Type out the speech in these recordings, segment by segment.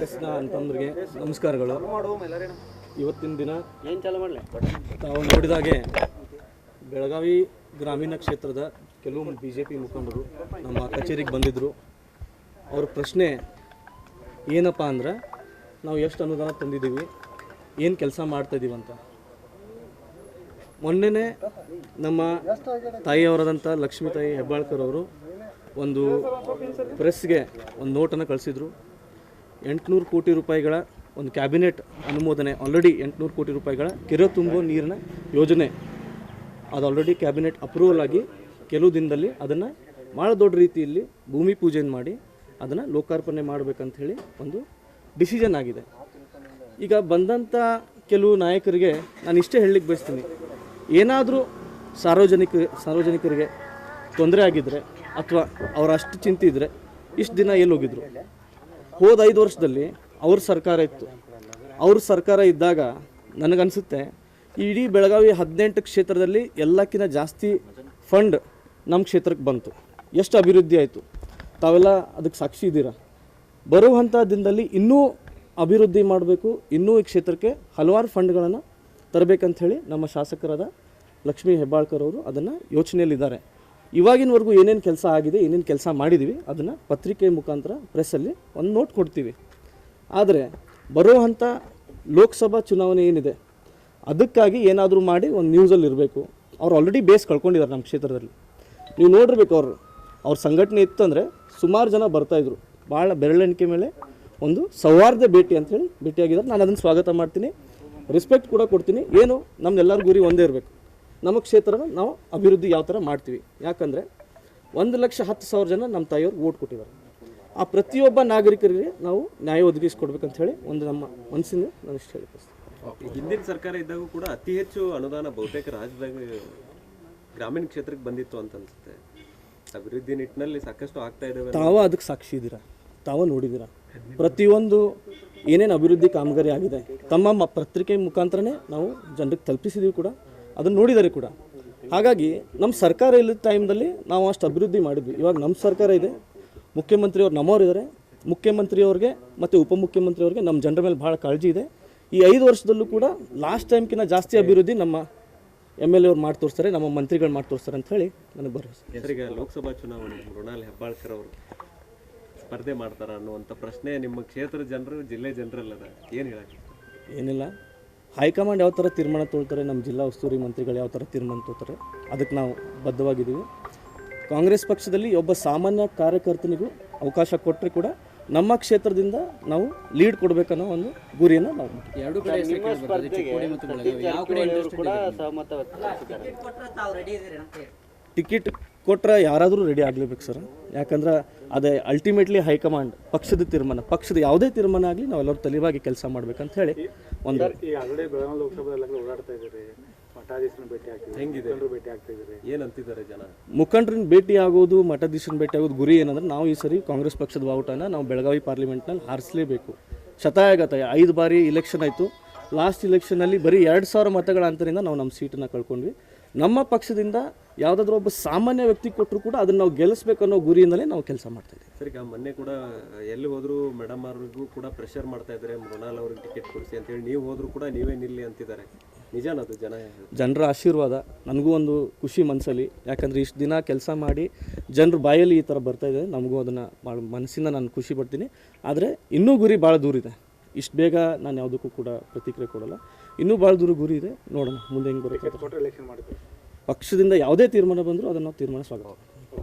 ಕೃಷ್ಣ ಅಂತಂದ್ರಿಗೆ ನಮಸ್ಕಾರಗಳು. ಇವತ್ತಿನ ದಿನ ತಾವು ನೋಡಿದಾಗೆ ಬೆಳಗಾವಿ ಗ್ರಾಮೀಣ ಕ್ಷೇತ್ರದ ಕೆಲವು BJP ಮುಖಂಡರು ನಮ್ಮ ಕಚೇರಿಗೆ ಬಂದಿದ್ದರು. ಅವ್ರ ಪ್ರಶ್ನೆ ಏನಪ್ಪ ಅಂದ್ರೆ, ನಾವು ಎಷ್ಟು ಅನುದಾನ ತಂದಿದ್ದೀವಿ, ಏನು ಕೆಲಸ ಮಾಡ್ತಾಯಿದ್ದೀವಿ ಅಂತ. ಮೊನ್ನೆನೇ ನಮ್ಮ ತಾಯಿಯವರಾದಂಥ ಲಕ್ಷ್ಮೀತಾಯಿ ಹೆಬ್ಬಾಳ್ಕರ್ ಅವರು ಒಂದು ಪ್ರೆಸ್ಗೆ ಒಂದು ನೋಟನ್ನು ಕಳಿಸಿದರು. 800 ಕೋಟಿ ರೂಪಾಯಿಗಳ ಒಂದು ಕ್ಯಾಬಿನೆಟ್ ಅನುಮೋದನೆ, ಆಲ್ರೆಡಿ 800 ಕೋಟಿ ರೂಪಾಯಿಗಳ ಕೆರೆ ತುಂಬೋ ನೀರಿನ ಯೋಜನೆ ಅದು ಆಲ್ರೆಡಿ ಕ್ಯಾಬಿನೆಟ್ ಅಪ್ರೂವಲ್ ಆಗಿ ಕೆಲವು ದಿನದಲ್ಲಿ ಅದನ್ನು ಭಾಳ ದೊಡ್ಡ ರೀತಿಯಲ್ಲಿ ಭೂಮಿ ಪೂಜೆಯನ್ನು ಮಾಡಿ ಅದನ್ನು ಲೋಕಾರ್ಪಣೆ ಮಾಡಬೇಕಂಥೇಳಿ ಒಂದು ಡಿಸಿಷನ್ ಆಗಿದೆ. ಈಗ ಬಂದಂಥ ಕೆಲವು ನಾಯಕರಿಗೆ ನಾನು ಇಷ್ಟೇ ಹೇಳಲಿಕ್ಕೆ ಬಯಸ್ತೀನಿ, ಏನಾದರೂ ಸಾರ್ವಜನಿಕರಿಗೆ ತೊಂದರೆ ಆಗಿದ್ದರೆ ಅಥವಾ ಅವರ ಅಷ್ಟು ಚಿಂತೆ ಇದ್ದರೆ ಇಷ್ಟು ದಿನ ಎಲ್ಲಿ ಹೋಗಿದ್ರು? ಹೋದ 5 ವರ್ಷದಲ್ಲಿ ಅವ್ರ ಸರ್ಕಾರ ಇತ್ತು. ಅವ್ರ ಸರ್ಕಾರ ಇದ್ದಾಗ ನನಗನ್ಸುತ್ತೆ ಇಡೀ ಬೆಳಗಾವಿ 18 ಕ್ಷೇತ್ರದಲ್ಲಿ ಎಲ್ಲಕ್ಕಿಂತ ಜಾಸ್ತಿ ಫಂಡ್ ನಮ್ಮ ಕ್ಷೇತ್ರಕ್ಕೆ ಬಂತು. ಎಷ್ಟು ಅಭಿವೃದ್ಧಿ ಆಯಿತು, ತಾವೆಲ್ಲ ಅದಕ್ಕೆ ಸಾಕ್ಷಿ ಇದ್ದೀರಾ. ಬರುವಂಥ ದಿನದಲ್ಲಿ ಇನ್ನೂ ಅಭಿವೃದ್ಧಿ ಮಾಡಬೇಕು, ಇನ್ನೂ ಈ ಕ್ಷೇತ್ರಕ್ಕೆ ಹಲವಾರು ಫಂಡ್ಗಳನ್ನು ತರಬೇಕಂಥೇಳಿ ನಮ್ಮ ಶಾಸಕರಾದ ಲಕ್ಷ್ಮೀ ಹೆಬ್ಬಾಳ್ಕರ್ ಅವರು ಅದನ್ನು ಯೋಚನೆಯಲ್ಲಿದ್ದಾರೆ. ಇವಾಗಿನವರೆಗೂ ಏನೇನು ಕೆಲಸ ಆಗಿದೆ, ಏನೇನು ಕೆಲಸ ಮಾಡಿದ್ದೀವಿ ಅದನ್ನು ಪತ್ರಿಕೆ ಮುಖಾಂತರ ಪ್ರೆಸ್ಸಲ್ಲಿ ಒಂದು ನೋಟ್ ಕೊಡ್ತೀವಿ. ಆದರೆ ಬರುವಂಥ ಲೋಕಸಭಾ ಚುನಾವಣೆ ಏನಿದೆ ಅದಕ್ಕಾಗಿ ಏನಾದರೂ ಮಾಡಿ ಒಂದು ನ್ಯೂಸಲ್ಲಿ ಇರಬೇಕು. ಅವ್ರು ಆಲ್ರೆಡಿ ಬೇಸ್ ಕಳ್ಕೊಂಡಿದ್ದಾರೆ ನಮ್ಮ ಕ್ಷೇತ್ರದಲ್ಲಿ. ನೀವು ನೋಡಿರ್ಬೇಕು, ಅವ್ರ ಸಂಘಟನೆ ಇತ್ತಂದರೆ ಸುಮಾರು ಜನ ಬರ್ತಾಯಿದ್ರು. ಭಾಳ ಬೆರಳೆಣಿಕೆ ಮೇಲೆ ಒಂದು ಸೌಹಾರ್ದ ಭೇಟಿ ಅಂಥೇಳಿ ಭೇಟಿಯಾಗಿದ್ದಾರೆ. ನಾನು ಅದನ್ನು ಸ್ವಾಗತ ಮಾಡ್ತೀನಿ, ರೆಸ್ಪೆಕ್ಟ್ ಕೂಡ ಕೊಡ್ತೀನಿ. ಏನು ನಮ್ದೆಲ್ಲರ ಗುರಿ ಒಂದೇ ಇರಬೇಕು, ನಮ್ಮ ಕ್ಷೇತ್ರನ ನಾವು ಅಭಿವೃದ್ಧಿ ಯಾವ ಥರ ಮಾಡ್ತೀವಿ. ಯಾಕಂದರೆ 1,10,000 ಜನ ನಮ್ಮ ತಾಯಿಯವ್ರು ಓಟ್ ಕೊಟ್ಟಿದ್ದಾರೆ. ಆ ಪ್ರತಿಯೊಬ್ಬ ನಾಗರಿಕರಿಗೆ ನಾವು ನ್ಯಾಯ ಒದಗಿಸ್ಕೊಡ್ಬೇಕಂತ ಹೇಳಿ ಒಂದು ನಮ್ಮ ಮನಸ್ಸಿಂದ ನಾನು ಇಷ್ಟ ಹೇಳ್ತೀನಿ. ಹಿಂದಿನ ಸರ್ಕಾರ ಇದ್ದಾಗೂ ಕೂಡ ಅತಿ ಹೆಚ್ಚು ಅನುದಾನ ಬಹುತೇಕ ರಾಜ್ಯದಾಗ ಗ್ರಾಮೀಣ ಕ್ಷೇತ್ರಕ್ಕೆ ಬಂದಿತ್ತು ಅಂತ ಅನ್ಸುತ್ತೆ. ಅಭಿವೃದ್ಧಿ ನಿಟ್ಟಿನಲ್ಲಿ ಸಾಕಷ್ಟು ಆಗ್ತಾ ಇದ್ದಾವೆ. ತಾವು ಅದಕ್ಕೆ ಸಾಕ್ಷಿ ಇದ್ದೀರಾ, ತಾವು ನೋಡಿದ್ದೀರಾ. ಪ್ರತಿಯೊಂದು ಏನೇನು ಅಭಿವೃದ್ಧಿ ಕಾಮಗಾರಿ ಆಗಿದೆ ತಮ್ಮ ಪತ್ರಿಕೆ ಮುಖಾಂತರನೇ ನಾವು ಜನರಿಗೆ ತಲುಪಿಸಿದ್ದೀವಿ ಕೂಡ, ಅದನ್ನು ನೋಡಿದ್ದಾರೆ ಕೂಡ. ಹಾಗಾಗಿ ನಮ್ಮ ಸರ್ಕಾರ ಇಲ್ಲದ ಟೈಮ್ದಲ್ಲಿ ನಾವು ಅಷ್ಟು ಅಭಿವೃದ್ಧಿ ಮಾಡಿದ್ವಿ. ಇವಾಗ ನಮ್ಮ ಸರ್ಕಾರ ಇದೆ, ಮುಖ್ಯಮಂತ್ರಿಯವ್ರು ನಮ್ಮವರಿದ್ದಾರೆ. ಮುಖ್ಯಮಂತ್ರಿಯವ್ರಿಗೆ ಮತ್ತು ಉಪಮುಖ್ಯಮಂತ್ರಿಯವ್ರಿಗೆ ನಮ್ಮ ಜನರ ಮೇಲೆ ಭಾಳ ಕಾಳಜಿ ಇದೆ. ಈ 5 ವರ್ಷದಲ್ಲೂ ಕೂಡ ಲಾಸ್ಟ್ ಟೈಮ್ಕಿಂತ ಜಾಸ್ತಿ ಅಭಿವೃದ್ಧಿ ನಮ್ಮ MLA ಅವ್ರು ಮಾಡಿ ತೋರಿಸ್ತಾರೆ, ನಮ್ಮ ಮಂತ್ರಿಗಳು ಮಾಡಿ ತೋರಿಸ್ತಾರೆ ಅಂತ ಹೇಳಿ ನನಗೆ ಭರವಸೆ. ಹೆಸರಿಗೆ ಲೋಕಸಭಾ ಚುನಾವಣೆ ಮೃಣಾಲ್ ಹೆಬ್ಬಾಳ್ಕರ್ ಅವರು ಸ್ಪರ್ಧೆ ಮಾಡ್ತಾರ ಅನ್ನುವಂಥ ಪ್ರಶ್ನೆ ನಿಮ್ಮ ಕ್ಷೇತ್ರದ ಜನರು, ಜಿಲ್ಲೆ ಜನರಲ್ಲದ, ಏನು ಹೇಳಕ್ಕೆ? ಏನಿಲ್ಲ, ಹೈಕಮಾಂಡ್ ಯಾವ ಥರ ತೀರ್ಮಾನ ತೊಗೊಳ್ತಾರೆ, ನಮ್ಮ ಜಿಲ್ಲಾ ಉಸ್ತುವಾರಿ ಮಂತ್ರಿಗಳು ಯಾವ ಥರ ತೀರ್ಮಾನ ತೊಗೊಳ್ತಾರೆ ಅದಕ್ಕೆ ನಾವು ಬದ್ಧವಾಗಿದ್ದೀವಿ. ಕಾಂಗ್ರೆಸ್ ಪಕ್ಷದಲ್ಲಿ ಒಬ್ಬ ಸಾಮಾನ್ಯ ಕಾರ್ಯಕರ್ತನಿಗೂ ಅವಕಾಶ ಕೊಟ್ಟರೆ ಕೂಡ ನಮ್ಮ ಕ್ಷೇತ್ರದಿಂದ ನಾವು ಲೀಡ್ ಕೊಡಬೇಕನ್ನೋ ಒಂದು ಗುರಿಯನ್ನು ನಾವು ಟಿಕೆಟ್ ಕೊಟ್ಟರೆ ಯಾರಾದರೂ ರೆಡಿ ಆಗಲೇಬೇಕು ಸರ್. ಯಾಕಂದ್ರೆ ಅದೇ ಅಲ್ಟಿಮೇಟ್ಲಿ ಹೈಕಮಾಂಡ್ ಪಕ್ಷದ ತೀರ್ಮಾನ, ಪಕ್ಷದ ಯಾವುದೇ ತೀರ್ಮಾನ ಆಗಲಿ ನಾವೆಲ್ಲರೂ ತಲೆಬಾಗಿ ಕೆಲಸ ಮಾಡ್ಬೇಕಂತ ಹೇಳಿ ಒಂದು ಏನಂತಿದ್ದಾರೆ ಜನ. ಮುಖಂಡರನ್ನ ಭೇಟಿ ಆಗೋದು, ಮಠಾಧೀಶರನ್ನ ಭೇಟಿ ಆಗೋದು ಗುರಿ ಏನಂದ್ರೆ, ನಾವು ಈ ಸರಿ ಕಾಂಗ್ರೆಸ್ ಪಕ್ಷದ ಬಾವುಟನ ನಾವು ಬೆಳಗಾವಿ ಪಾರ್ಲಿಮೆಂಟ್ನಲ್ಲಿ ಹಾರಿಸಲೇಬೇಕು. ಶತಾಯಗತಾಯ 5 ಬಾರಿ ಇಲೆಕ್ಷನ್ ಆಯಿತು. ಲಾಸ್ಟ್ ಇಲೆಕ್ಷನಲ್ಲಿ ಬರೀ 2,000 ಮತಗಳ ಅಂತರಿಂದ ನಾವು ನಮ್ಮ ಸೀಟನ್ನು ಕಳ್ಕೊಂಡ್ವಿ. ನಮ್ಮ ಪಕ್ಷದಿಂದ ಯಾವುದಾದ್ರೂ ಒಬ್ಬ ಸಾಮಾನ್ಯ ವ್ಯಕ್ತಿ ಕೊಟ್ಟರು ಕೂಡ ಅದನ್ನು ನಾವು ಗೆಲ್ಲಿಸ್ಬೇಕನ್ನೋ ಗುರಿಯಿಂದಲೇ ನಾವು ಕೆಲಸ ಮಾಡ್ತಾಯಿದ್ದೀವಿ. ಸರಿ, ಈಗ ಮೊನ್ನೆ ಕೂಡ ಎಲ್ಲಿ ಹೋದರೂ ಮೇಡಮ್ ಅವ್ರಿಗೂ ಕೂಡ ಪ್ರೆಷರ್ ಮಾಡ್ತಾ ಇದ್ದಾರೆ, ಮೃಣಾಲ್ ಅವ್ರಿಗೆ ಟಿಕೆಟ್ ಕೊಡಿಸಿ ಅಂತೇಳಿ. ನೀವು ಹೋದರೂ ಕೂಡ ನೀವೇ ನಿಲ್ಲಿ ಅಂತಿದ್ದಾರೆ. ನಿಜಾನದು? ಜನರ ಆಶೀರ್ವಾದ ನನಗೂ ಒಂದು ಖುಷಿ ಮನಸ್ಸಲ್ಲಿ. ಯಾಕಂದರೆ ಇಷ್ಟು ದಿನ ಕೆಲಸ ಮಾಡಿ ಜನರ ಬಾಯಲ್ಲಿ ಈ ಥರ ಬರ್ತಾಯಿದೆ, ನಮಗೂ ಅದನ್ನು ಭಾಳ ಮನಸ್ಸಿಂದ ನಾನು ಖುಷಿ ಪಡ್ತೀನಿ. ಆದರೆ ಇನ್ನೂ ಗುರಿ ಭಾಳ ದೂರ ಇದೆ. ಇಷ್ಟು ಬೇಗ ನಾನು ಯಾವುದಕ್ಕೂ ಕೂಡ ಪ್ರತಿಕ್ರಿಯೆ ಕೊಡೋಲ್ಲ. ಇನ್ನೂ ಭಾಳ ದೂರ ಗುರಿ ಇದೆ, ನೋಡೋಣ ಮುಂದೆ ಹೆಂಗೆ ಬರುತ್ತೆ. ಪಕ್ಷದಿಂದ ಯಾವುದೇ ತೀರ್ಮಾನ ಬಂದರೂ ಅದನ್ನು ನಾವು ತೀರ್ಮಾನ ಸ್ವಾಗತ.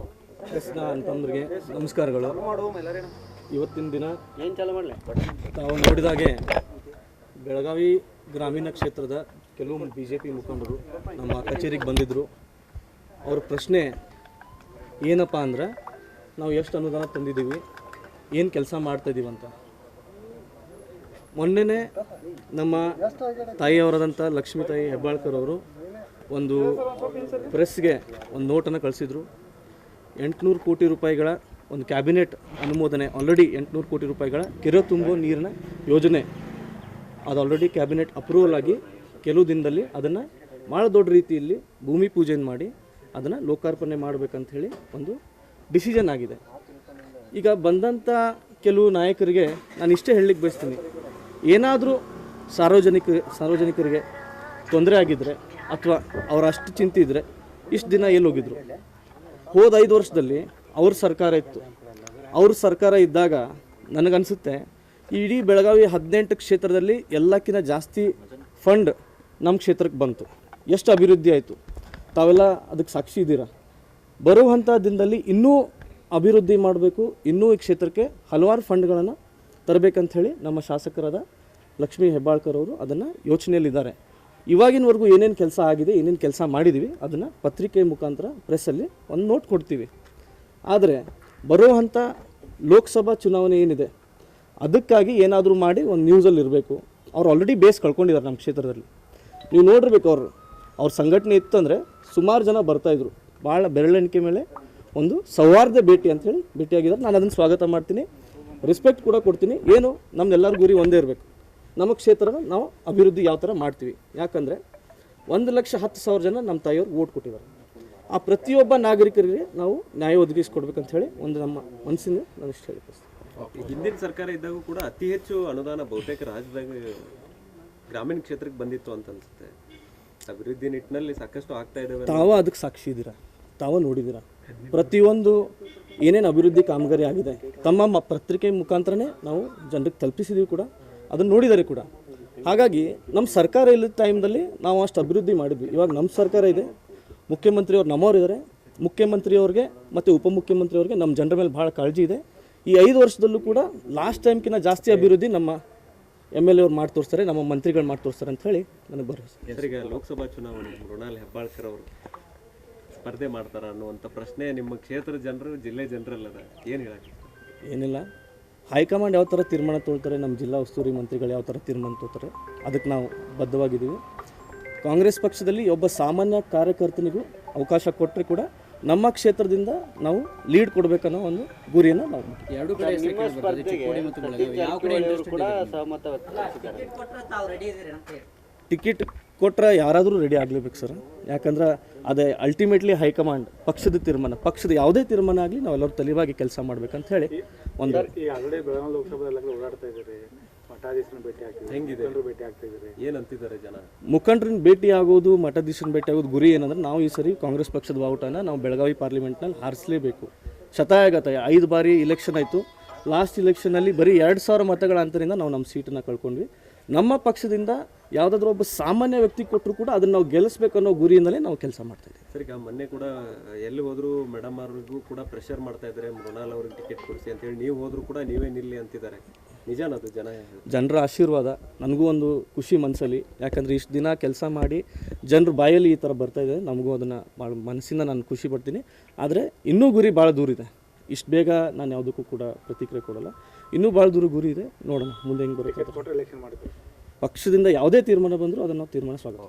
ಕೃಷ್ಣ ಅಂತಂದ್ರಿಗೆ ನಮಸ್ಕಾರಗಳು. ಇವತ್ತಿನ ದಿನ ತಾವು ನೋಡಿದಾಗೆ ಬೆಳಗಾವಿ ಗ್ರಾಮೀಣ ಕ್ಷೇತ್ರದ ಕೆಲವು BJP ಮುಖಂಡರು ನಮ್ಮ ಕಚೇರಿಗೆ ಬಂದಿದ್ದರು. ಅವ್ರ ಪ್ರಶ್ನೆ ಏನಪ್ಪ ಅಂದ್ರೆ, ನಾವು ಎಷ್ಟು ಅನುದಾನ ತಂದಿದ್ದೀವಿ, ಏನು ಕೆಲಸ ಮಾಡ್ತಾಯಿದ್ದೀವಿ ಅಂತ. ಮೊನ್ನೆನೇ ನಮ್ಮ ತಾಯಿಯವರಾದಂಥ ಲಕ್ಷ್ಮೀತಾಯಿ ಹೆಬ್ಬಾಳ್ಕರ್ ಅವರು ಒಂದು ಪ್ರೆಸ್ಗೆ ಒಂದು ನೋಟನ್ನು ಕಳಿಸಿದರು. 800 ಕೋಟಿ ರೂಪಾಯಿಗಳ ಒಂದು ಕ್ಯಾಬಿನೆಟ್ ಅನುಮೋದನೆ, ಆಲ್ರೆಡಿ 800 ಕೋಟಿ ರೂಪಾಯಿಗಳ ಕೆರೆ ತುಂಬೋ ನೀರಿನ ಯೋಜನೆ ಅದು ಆಲ್ರೆಡಿ ಕ್ಯಾಬಿನೆಟ್ ಅಪ್ರೂವಲ್ ಆಗಿ ಕೆಲವು ದಿನದಲ್ಲಿ ಅದನ್ನು ಭಾಳ ದೊಡ್ಡ ರೀತಿಯಲ್ಲಿ ಭೂಮಿ ಪೂಜೆಯನ್ನು ಮಾಡಿ ಅದನ್ನು ಲೋಕಾರ್ಪಣೆ ಮಾಡಬೇಕಂತ ಹೇಳಿ ಒಂದು ಡಿಸಿಷನ್ ಆಗಿದೆ. ಈಗ ಬಂದಂಥ ಕೆಲವು ನಾಯಕರಿಗೆ ನಾನು ಇಷ್ಟೇ ಹೇಳಲಿಕ್ಕೆ ಬಯಸ್ತೀನಿ, ಏನಾದರೂ ಸಾರ್ವಜನಿಕರಿಗೆ ತೊಂದರೆ ಆಗಿದ್ದರೆ ಅಥವಾ ಅವರ ಅಷ್ಟು ಚಿಂತೆ ಇದ್ದರೆ ಇಷ್ಟು ದಿನ ಎಲ್ಲಿ ಹೋಗಿದ್ರು? ಹೋದ 5 ವರ್ಷದಲ್ಲಿ ಅವ್ರ ಸರ್ಕಾರ ಇತ್ತು. ಅವ್ರ ಸರ್ಕಾರ ಇದ್ದಾಗ ನನಗನ್ಸುತ್ತೆ ಇಡೀ ಬೆಳಗಾವಿ 18 ಕ್ಷೇತ್ರದಲ್ಲಿ ಎಲ್ಲಕ್ಕಿಂತ ಜಾಸ್ತಿ ಫಂಡ್ ನಮ್ಮ ಕ್ಷೇತ್ರಕ್ಕೆ ಬಂತು. ಎಷ್ಟು ಅಭಿವೃದ್ಧಿ ಆಯಿತು, ತಾವೆಲ್ಲ ಅದಕ್ಕೆ ಸಾಕ್ಷಿ ಇದ್ದೀರಾ. ಬರುವಂಥ ದಿನದಲ್ಲಿ ಇನ್ನೂ ಅಭಿವೃದ್ಧಿ ಮಾಡಬೇಕು, ಇನ್ನೂ ಈ ಕ್ಷೇತ್ರಕ್ಕೆ ಹಲವಾರು ಫಂಡ್ಗಳನ್ನು ತರಬೇಕಂತ ಹೇಳಿ ನಮ್ಮ ಶಾಸಕರಾದ ಲಕ್ಷ್ಮೀ ಹೆಬ್ಬಾಳ್ಕರ್ ಅವರು ಅದನ್ನು ಯೋಚನೆಯಲ್ಲಿದ್ದಾರೆ. ಇವಾಗಿನವರೆಗೂ ಏನೇನು ಕೆಲಸ ಆಗಿದೆ, ಏನೇನು ಕೆಲಸ ಮಾಡಿದ್ದೀವಿ ಅದನ್ನು ಪತ್ರಿಕೆ ಮುಖಾಂತರ ಪ್ರೆಸ್ಸಲ್ಲಿ ಒಂದು ನೋಟ್ ಕೊಡ್ತೀವಿ. ಆದರೆ ಬರುವಂಥ ಲೋಕಸಭಾ ಚುನಾವಣೆ ಏನಿದೆ ಅದಕ್ಕಾಗಿ ಏನಾದರೂ ಮಾಡಿ ಒಂದು ನ್ಯೂಸಲ್ಲಿ ಇರಬೇಕು. ಅವ್ರು ಆಲ್ರೆಡಿ ಬೇಸ್ ಕಳ್ಕೊಂಡಿದ್ದಾರೆ ನಮ್ಮ ಕ್ಷೇತ್ರದಲ್ಲಿ. ನೀವು ನೋಡಿರ್ಬೇಕು, ಅವ್ರ ಸಂಘಟನೆ ಇತ್ತಂದರೆ ಸುಮಾರು ಜನ ಬರ್ತಾಯಿದ್ರು. ಭಾಳ ಬೆರಳೆಣಿಕೆ ಮೇಲೆ ಒಂದು ಸೌಹಾರ್ದ ಭೇಟಿ ಅಂಥೇಳಿ ಭೇಟಿಯಾಗಿದ್ದಾರೆ. ನಾನು ಅದನ್ನು ಸ್ವಾಗತ ಮಾಡ್ತೀನಿ, ರೆಸ್ಪೆಕ್ಟ್ ಕೂಡ ಕೊಡ್ತೀನಿ. ಏನು ನಮ್ಮೆಲ್ಲರ ಗುರಿ ಒಂದೇ ಇರಬೇಕು, ನಮ್ಮ ಕ್ಷೇತ್ರನ ನಾವು ಅಭಿವೃದ್ಧಿ ಯಾವ ಥರ ಮಾಡ್ತೀವಿ. ಯಾಕಂದರೆ 1,10,000 ಜನ ನಮ್ಮ ತಾಯಿಯವ್ರು ಓಟ್ ಕೊಟ್ಟಿದ್ದಾರೆ. ಆ ಪ್ರತಿಯೊಬ್ಬ ನಾಗರಿಕರಿಗೆ ನಾವು ನ್ಯಾಯ ಒದಗಿಸ್ಕೊಡ್ಬೇಕಂತ ಹೇಳಿ ಒಂದು ನಮ್ಮ ಮನಸ್ಸಿನ ನಾನು ಇಷ್ಟ ಹೇಳಿ. ಹಿಂದಿನ ಸರ್ಕಾರ ಇದ್ದಾಗೂ ಕೂಡ ಅತಿ ಹೆಚ್ಚು ಅನುದಾನ ಬಹುತೇಕ ರಾಜ್ಯದಾಗ ಗ್ರಾಮೀಣ ಕ್ಷೇತ್ರಕ್ಕೆ ಬಂದಿತ್ತು ಅಂತ ಅನ್ಸುತ್ತೆ. ಅಭಿವೃದ್ಧಿ ನಿಟ್ಟಿನಲ್ಲಿ ಸಾಕಷ್ಟು ಆಗ್ತಾ ಇದ್ದಾವೆ. ತಾವು ಅದಕ್ಕೆ ಸಾಕ್ಷಿ ಇದ್ದೀರಾ, ತಾವು ನೋಡಿದ್ದೀರಾ. ಪ್ರತಿಯೊಂದು ಏನೇನು ಅಭಿವೃದ್ಧಿ ಕಾಮಗಾರಿ ಆಗಿದೆ ತಮ್ಮ ಪತ್ರಿಕೆ ಮುಖಾಂತರನೇ ನಾವು ಜನರಿಗೆ ತಲುಪಿಸಿದ್ದೀವಿ ಕೂಡ, ಅದನ್ನು ನೋಡಿದ್ದಾರೆ ಕೂಡ. ಹಾಗಾಗಿ ನಮ್ಮ ಸರ್ಕಾರ ಇಲ್ಲದ ಟೈಮ್ದಲ್ಲಿ ನಾವು ಅಷ್ಟು ಅಭಿವೃದ್ಧಿ ಮಾಡಿದ್ವಿ. ಇವಾಗ ನಮ್ಮ ಸರ್ಕಾರ ಇದೆ, ಮುಖ್ಯಮಂತ್ರಿಯವ್ರು ನಮ್ಮವರಿದ್ದಾರೆ. ಮುಖ್ಯಮಂತ್ರಿಯವ್ರಿಗೆ ಮತ್ತು ಉಪಮುಖ್ಯಮಂತ್ರಿಯವ್ರಿಗೆ ನಮ್ಮ ಜನರ ಮೇಲೆ ಭಾಳ ಕಾಳಜಿ ಇದೆ. ಈ 5 ವರ್ಷದಲ್ಲೂ ಕೂಡ ಲಾಸ್ಟ್ ಟೈಮ್ಕಿಂತ ಜಾಸ್ತಿ ಅಭಿವೃದ್ಧಿ ನಮ್ಮ MLA ಅವ್ರು ಮಾಡಿ ತೋರಿಸ್ತಾರೆ, ನಮ್ಮ ಮಂತ್ರಿಗಳು ಮಾಡಿ ತೋರಿಸ್ತಾರೆ ಅಂತ ಹೇಳಿ ನನಗೆ ಭರವಸೆ. ಎದುರಿಗೆ ಲೋಕಸಭಾ ಚುನಾವಣೆ ಮೃಣಾಲ್ ಹೆಬ್ಬಾಳ್ಕರ್ ಅವರು ಸ್ಪರ್ಧೆ ಮಾಡ್ತಾರ ಅನ್ನುವಂಥ ಪ್ರಶ್ನೆ ನಿಮ್ಮ ಕ್ಷೇತ್ರದ ಜನರು, ಜಿಲ್ಲೆ ಜನರಲ್ಲದ, ಏನು ಹೇಳಕ್ಕೆ? ಏನಿಲ್ಲ, ಹೈಕಮಾಂಡ್ ಯಾವ ಥರ ತೀರ್ಮಾನ ತೊಗೊಳ್ತಾರೆ, ನಮ್ಮ ಜಿಲ್ಲಾ ಉಸ್ತುವಾರಿ ಮಂತ್ರಿಗಳು ಯಾವ ಥರ ತೀರ್ಮಾನ ತೊಗೊಳ್ತಾರೆ ಅದಕ್ಕೆ ನಾವು ಬದ್ಧವಾಗಿದ್ದೀವಿ. ಕಾಂಗ್ರೆಸ್ ಪಕ್ಷದಲ್ಲಿ ಒಬ್ಬ ಸಾಮಾನ್ಯ ಕಾರ್ಯಕರ್ತನಿಗೂ ಅವಕಾಶ ಕೊಟ್ಟರೆ ಕೂಡ ನಮ್ಮ ಕ್ಷೇತ್ರದಿಂದ ನಾವು ಲೀಡ್ ಕೊಡಬೇಕನ್ನೋ ಒಂದು ಗುರಿಯನ್ನು ನಾವು ಎರಡು ಕಡೆ ಚಿಕ್ಕೋಡಿ ಮತ್ತು ಬೆಳಗಾವಿ ಯಾವ ಕಡೆ ಇಂಟ್ರೆಸ್ಟ್ ಕೂಡ ಸಹಮತ ಟಿಕೆಟ್ ಕೊಟ್ಟರೆ ಯಾರಾದರೂ ರೆಡಿ ಆಗಲೇಬೇಕು ಸರ್. ಯಾಕಂದ್ರೆ ಅದೇ ಅಲ್ಟಿಮೇಟ್ಲಿ ಹೈಕಮಾಂಡ್ ಪಕ್ಷದ ತೀರ್ಮಾನ, ಪಕ್ಷದ ಯಾವುದೇ ತೀರ್ಮಾನ ಆಗಲಿ ನಾವೆಲ್ಲರೂ ತಲೆಬಾಗಿ ಕೆಲಸ ಮಾಡ್ಬೇಕಂತ ಹೇಳಿ ಒಂದು ಹೆಂಗಿದೆ, ಏನಂತಿದ್ದಾರೆ ಜನ? ಮುಖಂಡರನ್ನ ಭೇಟಿ ಆಗೋದು, ಮಠಾಧೀಶರನ್ನ ಭೇಟಿ ಆಗೋದು ಗುರಿ ಏನಂದ್ರೆ ನಾವು ಈ ಸರಿ ಕಾಂಗ್ರೆಸ್ ಪಕ್ಷದ ಬಾವುಟನ ನಾವು ಬೆಳಗಾವಿ ಪಾರ್ಲಿಮೆಂಟ್ನಲ್ಲಿ ಹಾರಿಸಲೇಬೇಕು. ಶತಾಯಗತಾಯ 5 ಬಾರಿ ಇಲೆಕ್ಷನ್ ಆಯಿತು. ಲಾಸ್ಟ್ ಇಲೆಕ್ಷನಲ್ಲಿ ಬರೀ 2,000 ಮತಗಳ ಅಂತರಿಂದ ನಾವು ನಮ್ಮ ಸೀಟನ್ನು ಕಳ್ಕೊಂಡ್ವಿ. ನಮ್ಮ ಪಕ್ಷದಿಂದ ಯಾವುದಾದ್ರೂ ಒಬ್ಬ ಸಾಮಾನ್ಯ ವ್ಯಕ್ತಿ ಕೊಟ್ಟರು ಕೂಡ ಅದನ್ನು ನಾವು ಗೆಲ್ಲಿಸ್ಬೇಕು ಅನ್ನೋ ಗುರಿಯಿಂದಲೇ ನಾವು ಕೆಲಸ ಮಾಡ್ತಾಯಿದ್ದೀವಿ. ಸರ್, ಈಗ ಮೊನ್ನೆ ಕೂಡ ಎಲ್ಲಿ ಹೋದರೂ ಮೇಡಮ್ ಅವ್ರಿಗೂ ಕೂಡ ಪ್ರೆಷರ್ ಮಾಡ್ತಾ ಇದ್ದಾರೆ, ಮೃಣಾಲ್ ಅವ್ರಿಗೆ ಟಿಕೆಟ್ ಕೊಡಿಸಿ ಅಂತೇಳಿ. ನೀವು ಹೋದರೂ ಕೂಡ ನೀವೇ ನಿಲ್ಲಿ ಅಂತಿದ್ದಾರೆ. ನಿಜಾನದು? ಜನರ ಆಶೀರ್ವಾದ ನನಗೂ ಒಂದು ಖುಷಿ ಮನಸ್ಸಲ್ಲಿ. ಯಾಕಂದರೆ ಇಷ್ಟು ದಿನ ಕೆಲಸ ಮಾಡಿ ಜನರ ಬಾಯಲ್ಲಿ ಈ ಥರ ಬರ್ತಾಯಿದೆ, ನಮಗೂ ಅದನ್ನು ಭಾಳ ಮನಸ್ಸಿಂದ ನಾನು ಖುಷಿ ಪಡ್ತೀನಿ. ಆದರೆ ಇನ್ನೂ ಗುರಿ ಭಾಳ ದೂರ ಇದೆ. ಇಷ್ಟು ಬೇಗ ನಾನು ಯಾವುದಕ್ಕೂ ಕೂಡ ಪ್ರತಿಕ್ರಿಯೆ ಕೊಡಲ್ಲ. ಇನ್ನೂ ಭಾಳ ದೂರ ಗುರಿ ಇದೆ, ನೋಡೋಣ ಮುಂದೆ ಹೆಂಗೆ ಬರುತ್ತೆ. ಪಕ್ಷದಿಂದ ಯಾವುದೇ ತೀರ್ಮಾನ ಬಂದರೂ ಅದನ್ನು ನಾವು ತೀರ್ಮಾನ ಸ್ವಾಗತ.